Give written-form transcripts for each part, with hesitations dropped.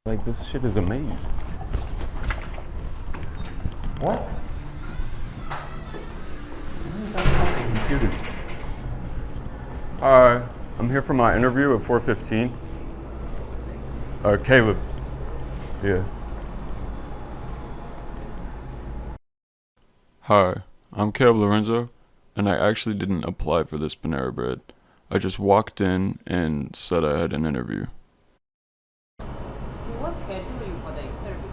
Like, this shit is a maze. What? Where is that fucking computer? Hi, I'm here for my interview at 4:15. Caleb. Yeah. Hi, I'm Caleb Lorenzo, and I actually didn't apply for this Panera Bread. I just walked in and said I had an interview. Who was scheduled you for the interview?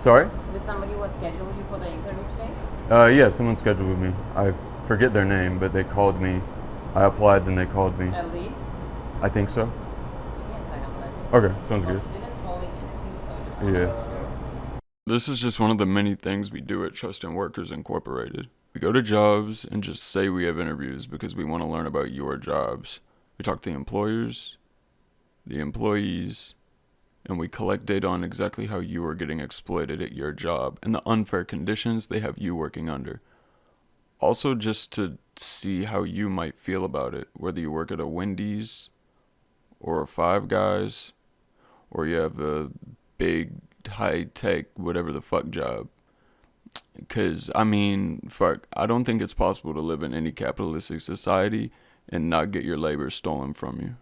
Sorry? Did somebody was scheduled you for the interview today? Yeah, someone scheduled with me. I forget their name, but they called me. I applied, then they called me. At least. I think so. Give me a second, let me. Okay, sounds good. She didn't tell me anything, so I just want to Yeah. make sure. This is just one of the many things we do at Trust in Workers Incorporated. We go to jobs and just say we have interviews because we want to learn about your jobs. We talk to the employers, the employees, and we collect data on exactly how you are getting exploited at your job and the unfair conditions they have you working under. Also, just to see how you might feel about it, whether you work at a Wendy's or a Five Guys, or you have a big high tech whatever the fuck job. Because I mean, fuck, I don't think it's possible to live in any capitalistic society and not get your labor stolen from you.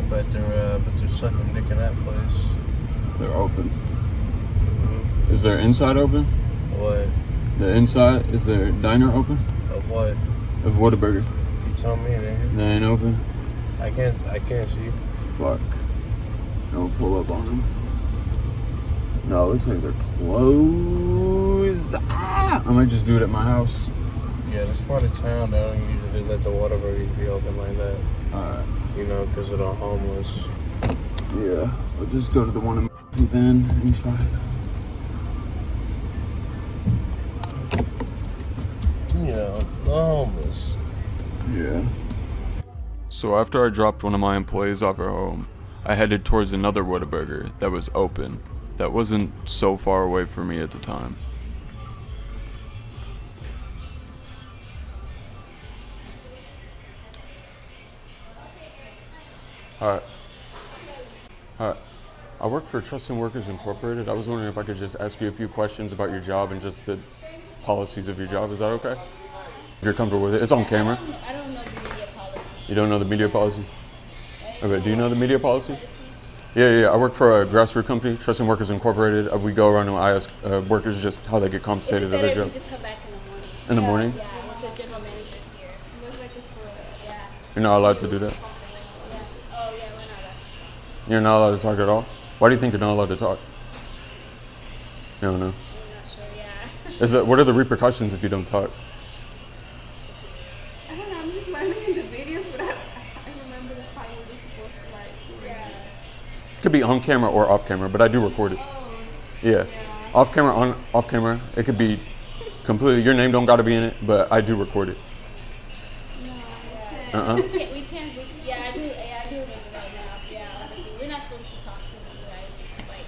But they're sucking dick in that place. They're open. Is their inside open? What? The inside, is their diner open? Of what? Of Whataburger. You tell me, nigga. They ain't open? I can't see. Fuck. Don't pull up on them. No, it looks like they're closed. Ah! I might just do it at my house. Yeah, this part of town, they don't usually let the Whataburgers be open like that. Alright. You know, because of the homeless. Yeah, I'll just go to the one in then and try it. You know, the homeless. Yeah. So after I dropped one of my employees off at home, I headed towards another Whataburger that was open, that wasn't so far away from me at the time. Hi. Hi. I work for Trust in Workers Incorporated. I was wondering if I could just ask you a few questions about your job and just the policies of your job. Is that okay? If you're comfortable with it. It's on camera. I don't know the media policy. You don't know the media policy? Okay, do you know the media policy? Yeah. I work for a grassroots company, Trust in Workers Incorporated. We go around and I ask workers just how they get Is compensated it at better their if job. you just come back in the morning? In the morning? Yeah, with the general managers here. Looks like it's for, yeah. You're not allowed to do that? Yeah. Oh, yeah, we're not allowed. You're not allowed to talk at all? Why do you think you're not allowed to talk? You don't know. I'm not sure, yeah. What are the repercussions if you don't talk? I don't know, I'm just learning in the videos, but I remember the part where we're supposed to, like, yeah. Could be on camera or off camera, but I do record it. Oh, Yeah. Off camera, off camera. It could be completely, your name don't gotta be in it, but I do record it. no, we can't, yeah, I do remember that now. Yeah, like, we're not supposed to talk to you guys. It's like,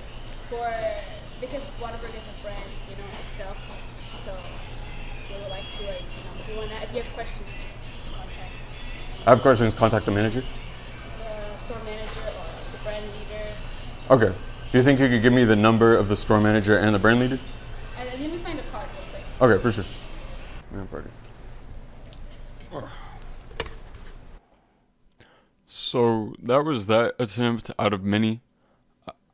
because Whataburger is a brand, you know, itself. So, they would like to, like, you know, if you have questions, just contact I have questions, contact the manager. the store manager or the brand leader. Okay. Do you think you could give me the number of the store manager and the brand leader? And let me find a card real quick. Okay, for sure. Yeah, Friday. So that was that attempt out of many.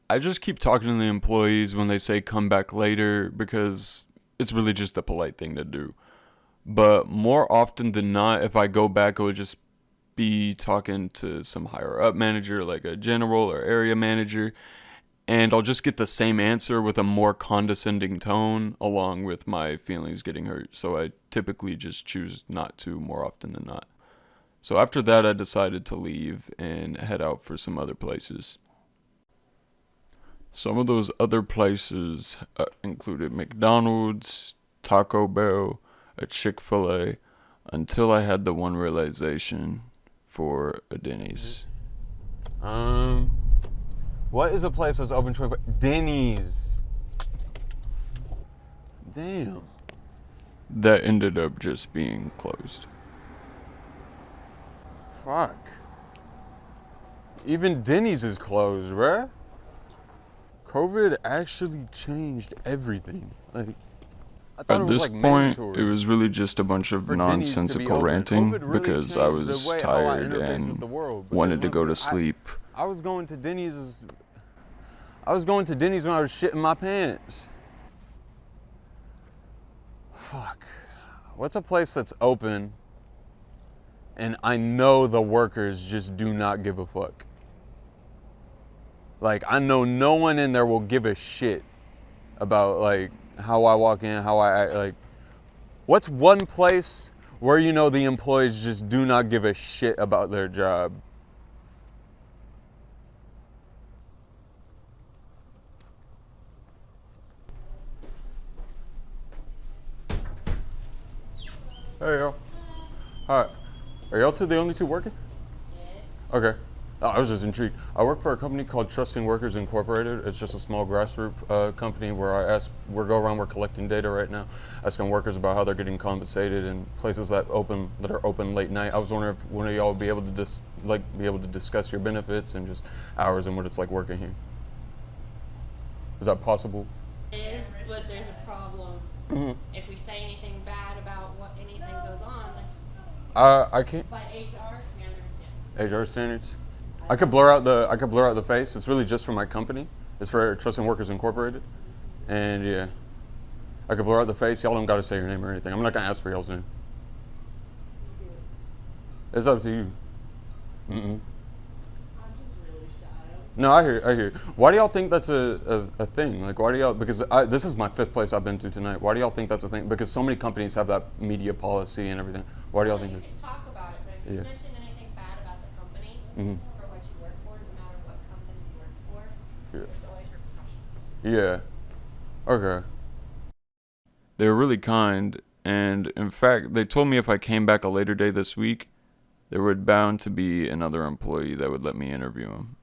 I just keep talking to the employees when they say come back later because it's really just the polite thing to do. But more often than not, if I go back, it would just be talking to some higher up manager, like a general or area manager, and I'll just get the same answer with a more condescending tone, along with my feelings getting hurt. So I typically just choose not to more often than not. So after that, I decided to leave and head out for some other places. Some of those other places included McDonald's, Taco Bell, a Chick-fil-A, Until I had the one realization for a Denny's. What is a place that's open 24? Denny's. Damn. That ended up just being closed. Fuck. Even Denny's is closed, bruh. COVID actually changed everything. Like, I thought At it was this like point, mandatory it was really just a bunch of for Denny's to be nonsensical open. ranting COVID really because I changed the was way how I tired interface with and the world, because wanted to go to when sleep. I was going to Denny's when I was shitting my pants. Fuck. What's a place that's open and I know the workers just do not give a fuck? Like, I know no one in there will give a shit about, like, how I walk in, how I act. Like, what's one place where you know the employees just do not give a shit about their job? Hey, y'all. Hi. Are y'all two the only two working? Yes. Okay. Oh, I was just intrigued. I work for a company called Trusting Workers Incorporated. It's just a small grassroots company where we're collecting data right now, asking workers about how they're getting compensated in places that are open late night. I was wondering if one of y'all would be able to discuss your benefits and just hours and what it's like working here. Is that possible? It is, but there's a problem. Mm-hmm. If we say anything bad about what anything goes on, I can't. by HR standards, yes. HR standards. I could blur out the face. It's really just for my company. It's for Trusting Workers Incorporated. And yeah, I could blur out the face. Y'all don't got to say your name or anything. I'm not gonna ask for y'all's name. It's up to you. Mm-mm. I'm just really shy. No, I hear. Why do y'all think that's a thing? Like, why do y'all? Because this is my 5th place I've been to tonight. Why do y'all think that's a thing? Because so many companies have that media policy and everything. Why do y'all think You it's? can talk about it, but if you Yeah. mention anything bad about the company Mhm. for what you work for, no matter what company you work for, Yeah. there's always repercussions. Yeah. Okay. They were really kind, and in fact, they told me if I came back a later day this week, there would bound to be another employee that would let me interview him.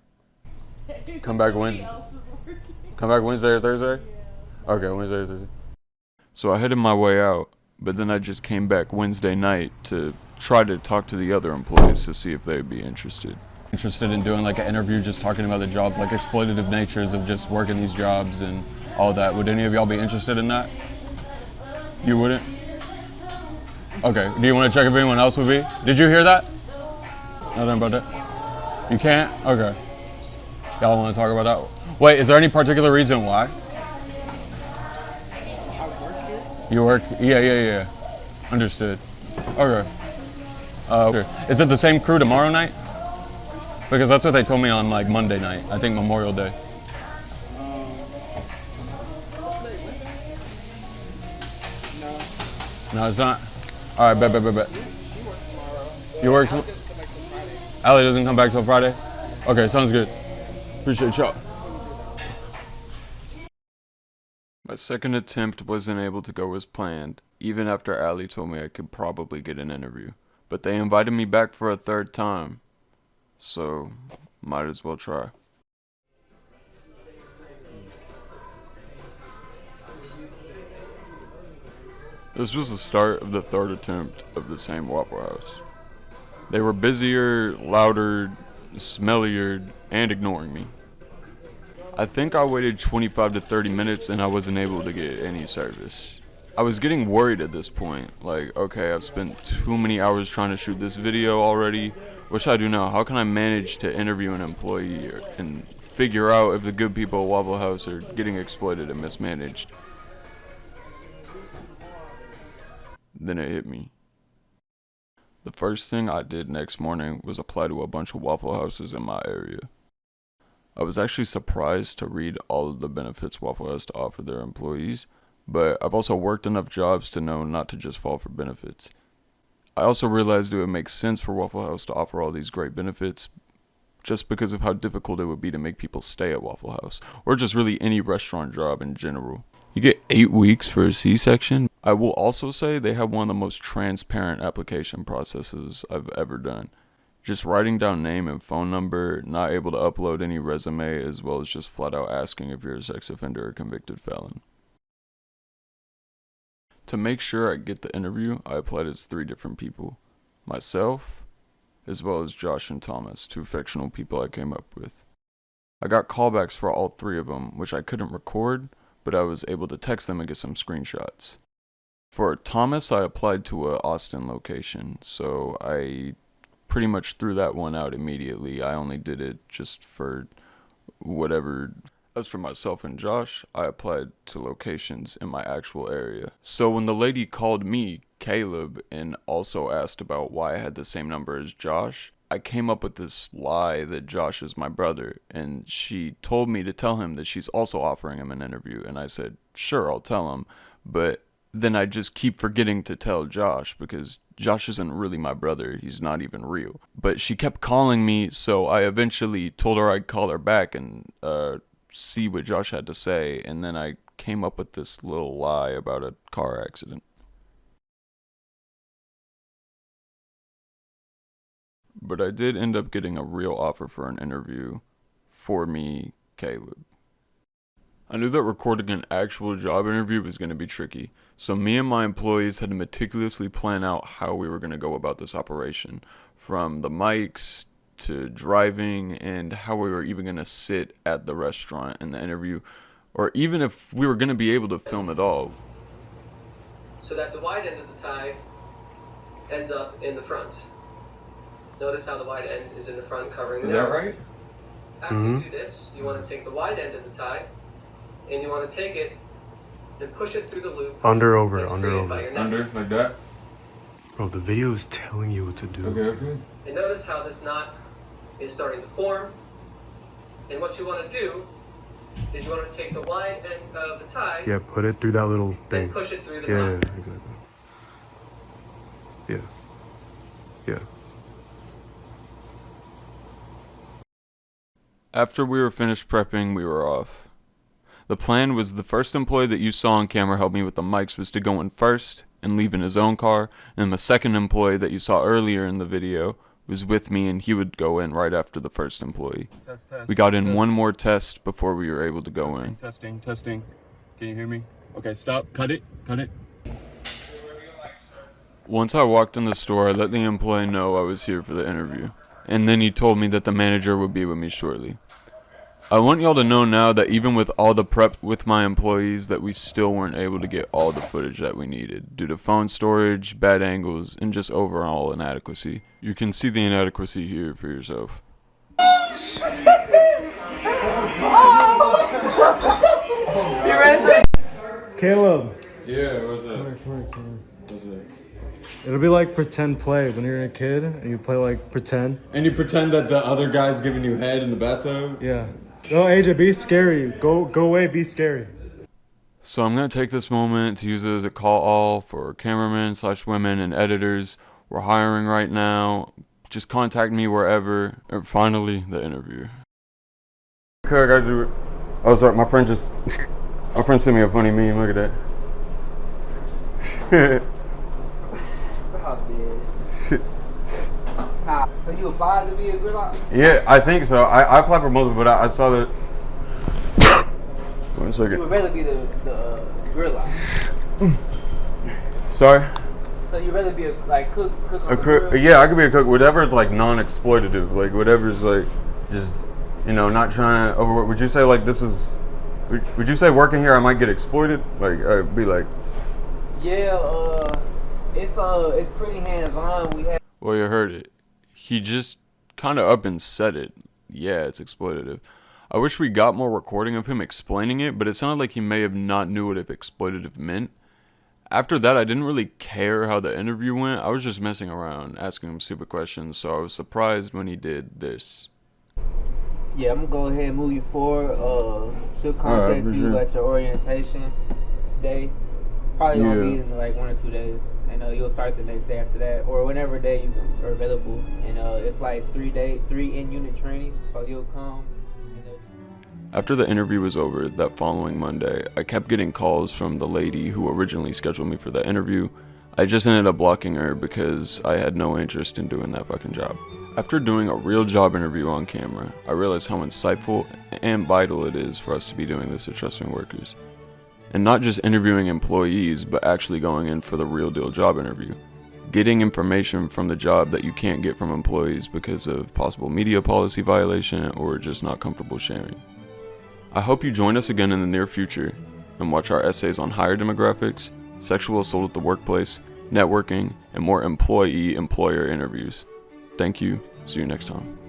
Come back Wednesday. Else is working. Come back Wednesday or Thursday? Okay, Wednesday or Thursday. So I headed my way out, but then I just came back Wednesday night to try to talk to the other employees to see if they would be interested. Interested in doing like an interview, just talking about the jobs, like exploitative natures of just working these jobs and all that. Would any of y'all be interested in that? You wouldn't? Okay. Do you want to check if anyone else would be? Did you hear that? Nothing about that? You can't? Okay. Y'all want to talk about that? Wait, is there any particular reason why? You work? Yeah. Understood. Okay. Okay. Is it the same crew tomorrow night? Because that's what they told me on like Monday night. I think Memorial Day. No, it's not. All right, bet. You work tomorrow? Allie doesn't come back till Friday? Okay, sounds good. Appreciate y'all. My second attempt wasn't able to go as planned, even after Allie told me I could probably get an interview. But they invited me back for a third time, so might as well try. This was the start of the third attempt of the same Waffle House. They were busier, louder, smellier, and ignoring me. I think I waited 25 to 30 minutes and I wasn't able to get any service. I was getting worried at this point, like, okay, I've spent too many hours trying to shoot this video already. What should I do now? How can I manage to interview an employee and figure out if the good people at Waffle House are getting exploited and mismanaged? Then it hit me. The first thing I did next morning was apply to a bunch of Waffle Houses in my area. I was actually surprised to read all of the benefits Waffle has to offer their employees, but I've also worked enough jobs to know not to just fall for benefits. I also realized it would make sense for Waffle House to offer all these great benefits just because of how difficult it would be to make people stay at Waffle House, or just really any restaurant job in general. You get 8 weeks for a C-section, I will also say they have one of the most transparent application processes I've ever done. Just writing down name and phone number, not able to upload any resume, as well as just flat out asking if you're a sex offender or convicted felon. To make sure I get the interview, I applied as 3 different people. Myself, as well as Josh and Thomas, 2 fictional people I came up with. I got callbacks for all 3 of them, which I couldn't record, but I was able to text them and get some screenshots. For Thomas, I applied to a Austin location, so I pretty much threw that one out immediately. I only did it just for whatever. As for myself and Josh, I applied to locations in my actual area. So when the lady called me, Caleb, and also asked about why I had the same number as Josh, I came up with this lie that Josh is my brother, and she told me to tell him that she's also offering him an interview, and I said, sure, I'll tell him, but then I just keep forgetting to tell Josh because Josh isn't really my brother. He's not even real. But she kept calling me, so I eventually told her I'd call her back and see what Josh had to say, and then I came up with this little lie about a car accident. But I did end up getting a real offer for an interview for me, Caleb. I knew that recording an actual job interview was going to be tricky, so me and my employees had to meticulously plan out how we were going to go about this operation, from the mics to driving and how we were even going to sit at the restaurant in the interview, or even if we were going to be able to film it all. So that the wide end of the tie ends up in the front. Notice how the wide end is in the front covering the narrow. right? After you do this, you want to take the wide end of the tie and you want to take it and push it through the loop. Under, over, that's under, created by over. your neck. Under, like that? Bro, the video is telling you what to do. Okay. And notice how this knot is starting to form. And what you want to do is you want to take the wide end of the tie Yeah, put it through that little thing. and push it through the Yeah, knot. exactly. Yeah. Yeah. After we were finished prepping, we were off. The plan was the first employee that you saw on camera help me with the mics was to go in first and leave in his own car, and the second employee that you saw earlier in the video was with me and he would go in right after the first employee. Test, We got in one more test before we were able to go in. Testing. Can you hear me? Okay, stop. Cut it. Once I walked in the store, I let the employee know I was here for the interview, and then he told me that the manager would be with me shortly. I want y'all to know now that even with all the prep with my employees, that we still weren't able to get all the footage that we needed due to phone storage, bad angles, and just overall inadequacy. You can see the inadequacy here for yourself. Caleb. Yeah, what's that? Come here. What's that? It'll be like pretend play when you're a kid and you play like pretend. And you pretend that the other guy's giving you head in the bathtub? Yeah. No, AJ, be scary. Go away, be scary. So I'm going to take this moment to use it as a call all for cameramen/women and editors. We're hiring right now. Just contact me wherever. And finally, the interview. Okay, I gotta do it. Oh, sorry, my friend sent me a funny meme, look at that. Stop it. So you applied to be a gridlock? Yeah, I think so. I applied for multiple, but I saw that. 1 second. You would rather be the gridlock. Sorry? So you'd rather be a cook on A the cook? grill? Yeah, I could be a cook. Whatever is like non-exploitative, like whatever's like just, you know, not trying to overwork. Would you say like this is? Would you say working here I might get exploited? Like I'd be like. Yeah, it's pretty hands-on. We have. Well, you heard it. He just kind of up and said it. Yeah, it's exploitative. I wish we got more recording of him explaining it, but it sounded like he may have not knew what exploitative meant. After that, I didn't really care how the interview went. I was just messing around, asking him stupid questions, so I was surprised when he did this. Yeah, I'm gonna go ahead and move you forward. She'll contact you at your orientation day. Probably gonna be in like 1 or 2 days, and you'll start the next day after that, or whenever day you are available. And it's like 3 in-unit training, so you'll come. After the interview was over that following Monday, I kept getting calls from the lady who originally scheduled me for the interview. I just ended up blocking her because I had no interest in doing that fucking job. After doing a real job interview on camera, I realized how insightful and vital it is for us to be doing this at Trusting Workers. And not just interviewing employees, but actually going in for the real deal job interview. Getting information from the job that you can't get from employees because of possible media policy violation or just not comfortable sharing. I hope you join us again in the near future and watch our essays on higher demographics, sexual assault at the workplace, networking, and more employee-employer interviews. Thank you. See you next time.